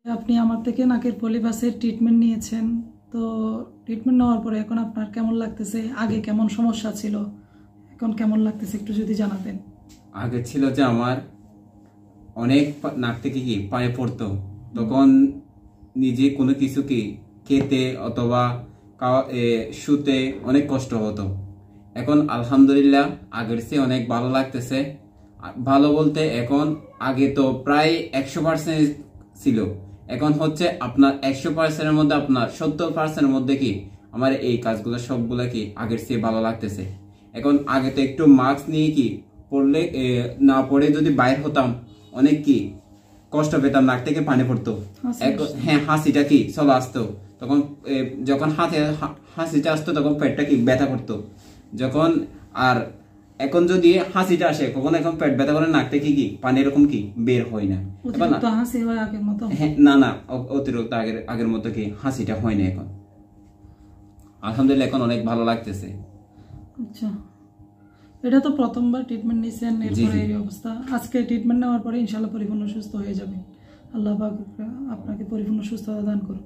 আপনি আমার থেকে নাকের পলিপাসের ট্রিটমেন্ট নিয়েছেন, তো ট্রিটমেন্ট নেওয়ার পরে এখন আপনার কেমন লাগতেছে? আগে কেমন সমস্যা ছিল, এখন কেমন লাগতেছে একটু যদি জানাতেন। আগে ছিল যে আমার অনেক নাক থেকে কি পায়ে পড়তো, তখন নিজে কোনো কিছু কি খেতে অথবা শুতে অনেক কষ্ট হতো। এখন আলহামদুলিল্লাহ আগের চেয়ে অনেক ভালো লাগতেছে। ভালো বলতে এখন আগে তো প্রায় 100% ছিল, এখন হচ্ছে আপনার 100%-এর মধ্যে আপনার 70%-এর মধ্যে কি আমার এই কাজগুলো সবগুলো কি আগের চেয়ে ভালো লাগতেছে। এখন আগে তো একটু মাস্ক নিয়ে কি পড়লে না পড়ে যদি বাইর হতাম অনেক কি কষ্ট পেতাম, নাক থেকে পানি পড়তো। হ্যাঁ, হাসিটা কি চলে আসতো, তখন যখন হাসিটা আসতো তখন পেটটা কি ব্যথা করতো যখন। আর এখন যদি হাসিটা আসে কখন এখন পেট ব্যথা করে, নাক থেকে কি পানি এরকম কি বের হয় না। হ্যাঁ, না অতিরিক্ত আগের মতো কি হাসিটা হয় না এখন। আলহামদুলিল্লাহ এখন অনেক ভালো লাগতেছে। আচ্ছা, এটা তো প্রথমবার ট্রিটমেন্ট নিয়েছেন, এরপরে এই অবস্থা। আজকে ট্রিটমেন্ট নেওয়ার পরে ইনশাআল্লাহ পরিপূর্ণ সুস্থ হয়ে যাবেন। আল্লাহ পাক আপনাকে পরিপূর্ণ সুস্থতা দান করুন।